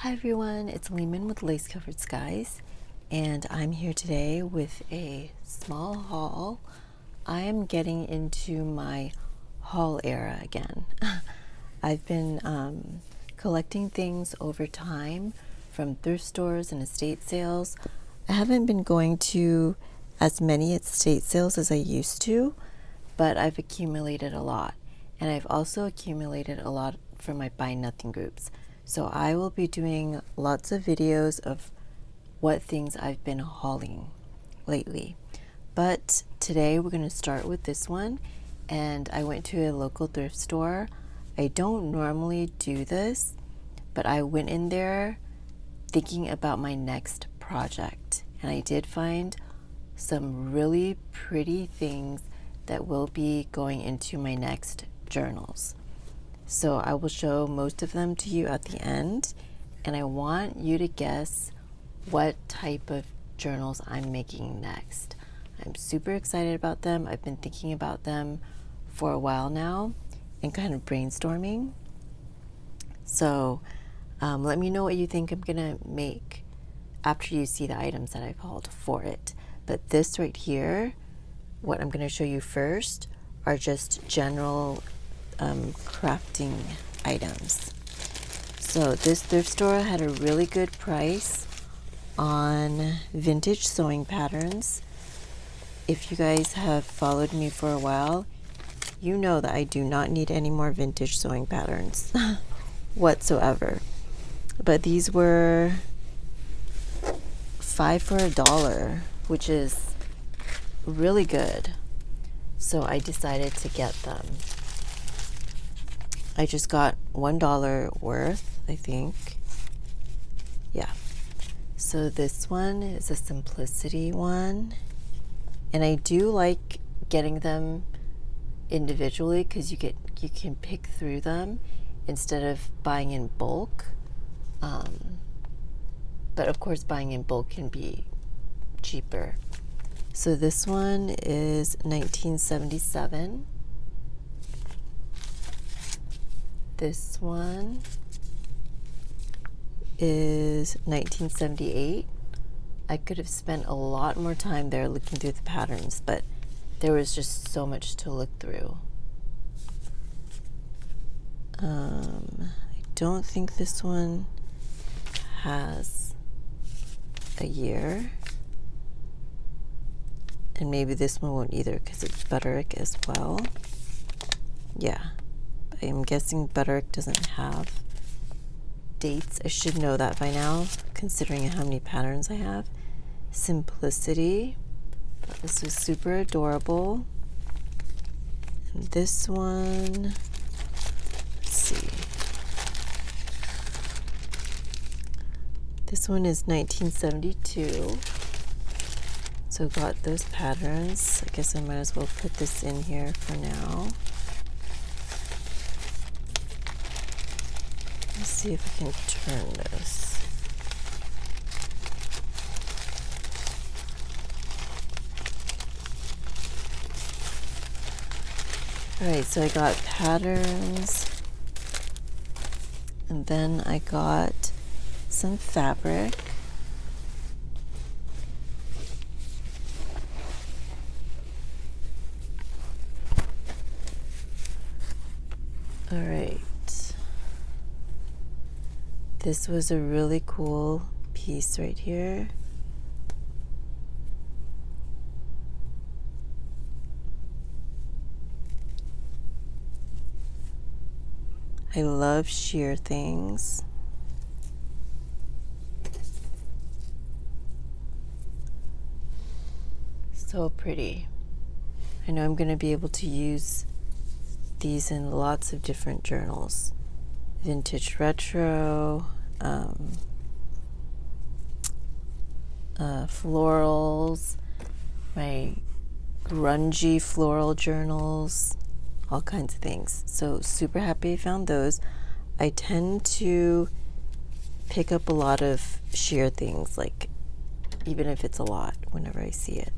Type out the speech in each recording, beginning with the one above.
Hi everyone, it's Lehman with Lace Covered Skies, and I'm here today with a small haul. I am getting into my haul era again. I've been collecting things over time from thrift stores and estate sales. I haven't been going to as many estate sales as I used to, but I've accumulated a lot. And I've also accumulated a lot from my Buy Nothing groups. So I will be doing lots of videos of what things I've been hauling lately. But today we're going to start with this one. And I went to a local thrift store. I don't normally do this, but I went in there thinking about my next project. And I did find some really pretty things that will be going into my next journals. So I will show most of them to you at the end, and I want you to guess what type of journals I'm making next. I'm super excited about them. I've been thinking about them for a while now and kind of brainstorming. So let me know what you think I'm gonna make after you see the items that I've hauled for it. But this right here, what I'm gonna show you first are just general crafting items. So this thrift store had a really good price on vintage sewing patterns. If you guys have followed me for a while, you know that I do not need any more vintage sewing patterns whatsoever. But these were 5 for $1, which is really good. So I decided to get them. I just got $1 worth, I think. Yeah. So this one is a simplicity one. And I do like getting them individually because you can pick through them instead of buying in bulk. But of course buying in bulk can be cheaper. So this one is 1977. This one is 1978. I could have spent a lot more time there looking through the patterns, but there was just so much to look through. I don't think this one has a year. And maybe this one won't either because it's Butterick as well. Yeah. I'm guessing Butterick doesn't have dates. I should know that by now, considering how many patterns I have. Simplicity. This was super adorable. And this one, let's see. This one is 1972. So got those patterns. I guess I might as well put this in here for now. Let's see if I can turn this. Alright, so I got patterns, and then I got some fabric. Alright. This was a really cool piece right here. I love sheer things. So pretty. I know I'm going to be able to use these in lots of different journals. Vintage retro, florals, my grungy floral journals, all kinds of things. So super happy I found those. I tend to pick up a lot of sheer things, like even if it's a lot, whenever I see it.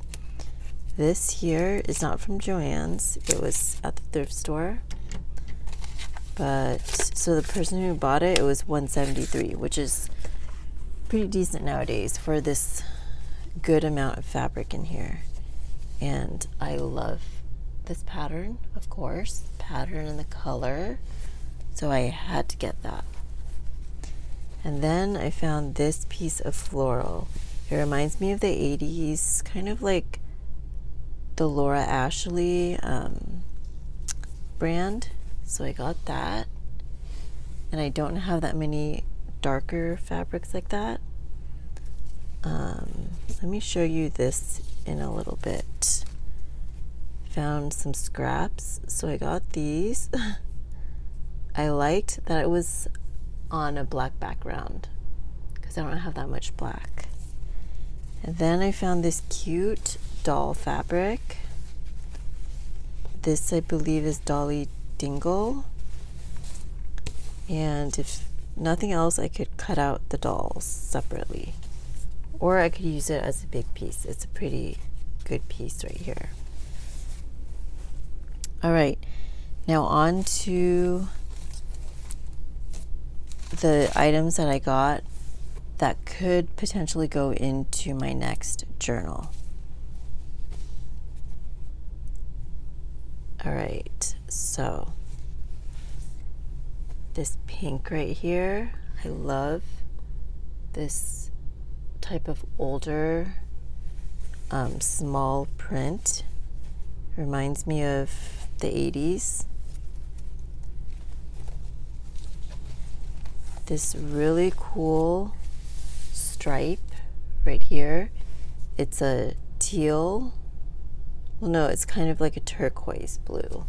This here is not from Joann's. It was at the thrift store. But so the person who bought it, it was $173, which is pretty decent nowadays for this good amount of fabric in here. And I love this pattern, of course, pattern and the color. So I had to get that. And then I found this piece of floral. It reminds me of the 80s, kind of like the Laura Ashley brand. So I got that. And I don't have that many darker fabrics like that. Let me show you this in a little bit. Found some scraps, so I got these. I liked that it was on a black background because I don't have that much black. And then I found this cute doll fabric. This I believe is Dolly Dingle. And if nothing else, I could cut out the dolls separately. Or I could use it as a big piece. It's a pretty good piece right here. All right, now on to the items that I got that could potentially go into my next journal. All right, so this pink right here, I love this type of older small print. Reminds me of the 80s. This really cool stripe right here. It's a teal. Well, no, it's kind of like a turquoise blue.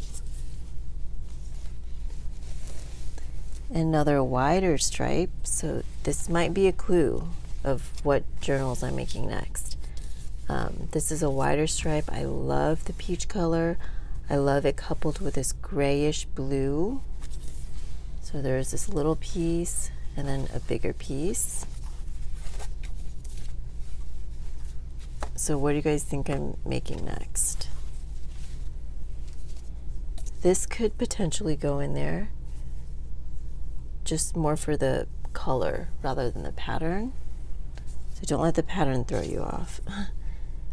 Another wider stripe. So this might be a clue of what journals I'm making next. This is a wider stripe. I love the peach color. I love it coupled with this grayish blue. So there's this little piece and then a bigger piece. So what do you guys think I'm making next? This could potentially go in there, just more for the color rather than the pattern. So don't let the pattern throw you off.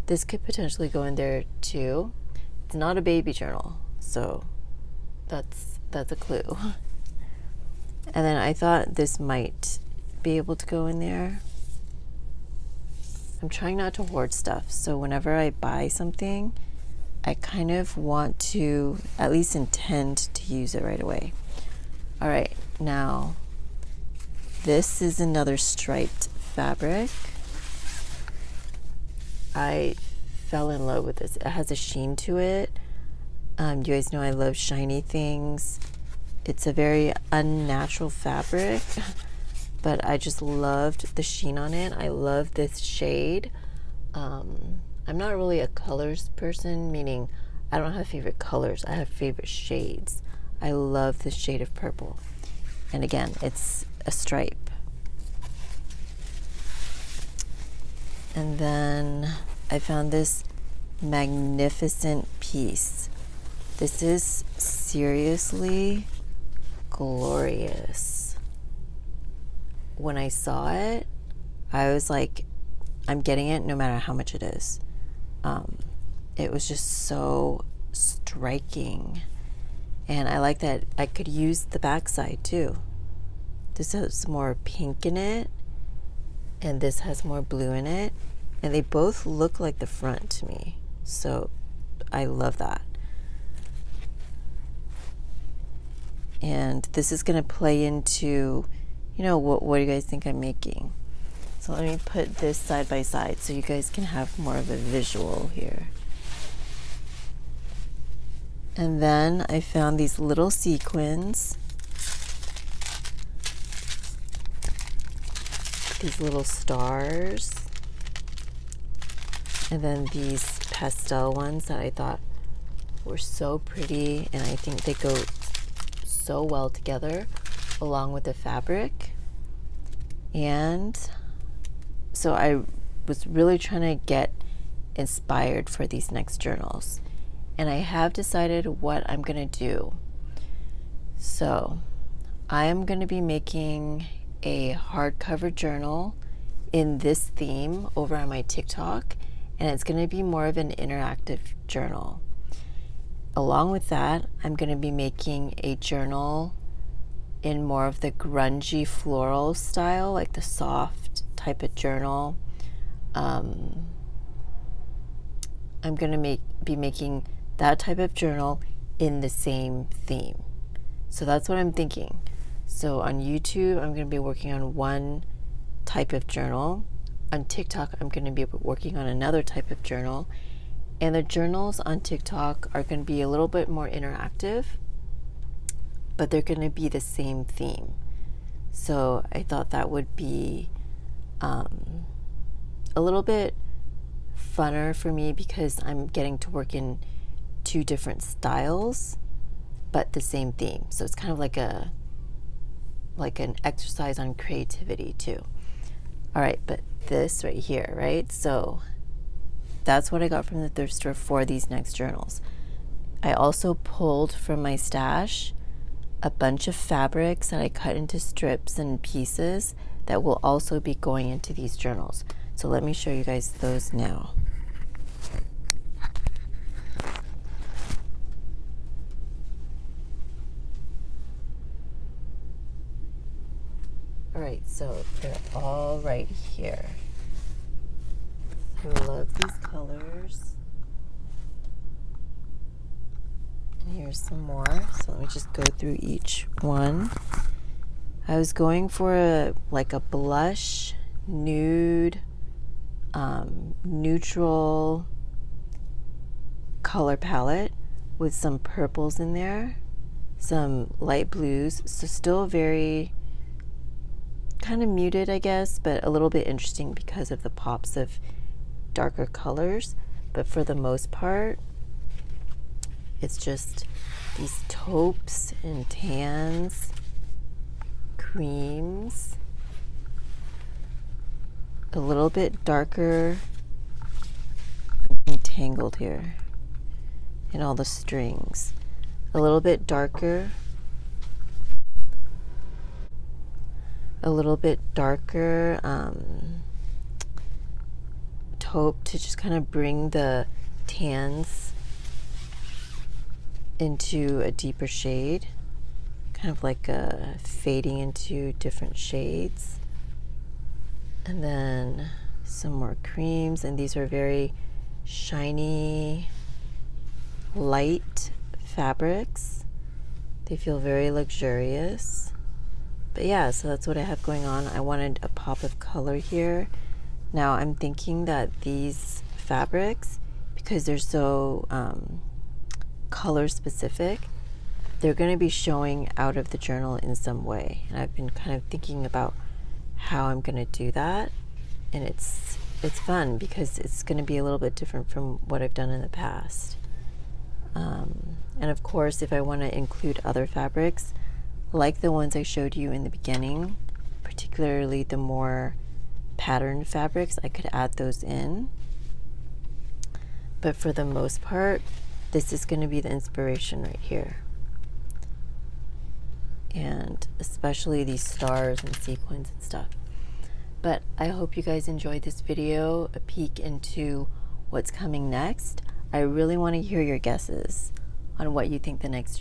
This could potentially go in there too. It's not a baby journal, so that's a clue. And then I thought this might be able to go in there. I'm trying not to hoard stuff, so whenever I buy something, I kind of want to at least intend to use it right away. All right, now this is another striped fabric. I fell in love with this. It has a sheen to it. You guys know I love shiny things. It's a very unnatural fabric, but I just loved the sheen on it. I love this shade. I'm not really a colors person, meaning I don't have favorite colors. I have favorite shades. I love this shade of purple. And again, it's a stripe. And then I found this magnificent piece. This is seriously glorious. When I saw it, I was like, I'm getting it no matter how much it is. It was just so striking. And I like that I could use the backside too. This has more pink in it, and this has more blue in it. And they both look like the front to me. So I love that. And this is going to play into, you know, what do you guys think I'm making? So let me put this side by side so you guys can have more of a visual here. And then I found these little sequins. These little stars. And then these pastel ones that I thought were so pretty, and I think they go so well together along with the fabric. And so I was really trying to get inspired for these next journals, and I have decided what I'm gonna do. So I am going to be making a hardcover journal in this theme over on my TikTok, and it's going to be more of an interactive journal. Along with that, I'm going to be making a journal in more of the grungy floral style, like the soft type of journal. I'm going to be making that type of journal in the same theme. So that's what I'm thinking. So on YouTube, I'm going to be working on one type of journal. On TikTok, I'm going to be working on another type of journal. And the journals on TikTok are going to be a little bit more interactive, but they're going to be the same theme. So I thought that would be a little bit funner for me because I'm getting to work in two different styles, but the same theme. So it's kind of like an exercise on creativity too. All right, but this right here, right? So that's what I got from the thrift store for these next journals. I also pulled from my stash a bunch of fabrics that I cut into strips and pieces that will also be going into these journals. So let me show you guys those now. All right, so they're all right here. I love these colors. And here's some more. So let me just go through each one. I was going for a blush, nude, neutral color palette with some purples in there, some light blues. So still very kind of muted, I guess, but a little bit interesting because of the pops of darker colors. But for the most part, it's just these taupes and tans, creams, a little bit darker. I'm getting tangled here in all the strings. A little bit darker, taupe to just kind of bring the tans into a deeper shade, kind of like fading into different shades. And then some more creams, and these are very shiny, light fabrics. They feel very luxurious. But yeah, so that's what I have going on. I wanted a pop of color here. Now I'm thinking that these fabrics, because they're so color specific, they're going to be showing out of the journal in some way. And I've been kind of thinking about how I'm going to do that. And it's fun because it's going to be a little bit different from what I've done in the past. And of course, if I want to include other fabrics, like the ones I showed you in the beginning, particularly the more patterned fabrics, I could add those in. But for the most part, this is going to be the inspiration right here. And especially these stars and sequins and stuff. But I hope you guys enjoyed this video, a peek into what's coming next. I really want to hear your guesses on what you think the next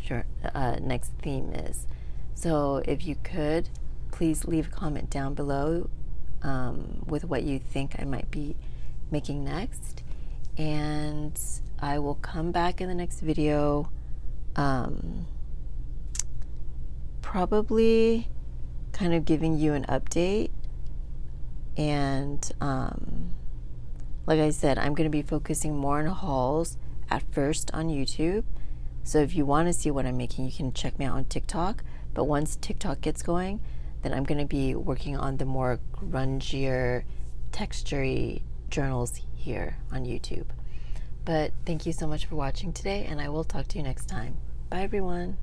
theme is. So if you could, please leave a comment down below with what you think I might be making next. And I will come back in the next video, probably kind of giving you an update. And like I said, I'm going to be focusing more on hauls at first on YouTube. So if you want to see what I'm making, you can check me out on TikTok. But once TikTok gets going, then I'm going to be working on the more grungier, textury journals here on YouTube. But thank you so much for watching today, and I will talk to you next time. Bye, everyone.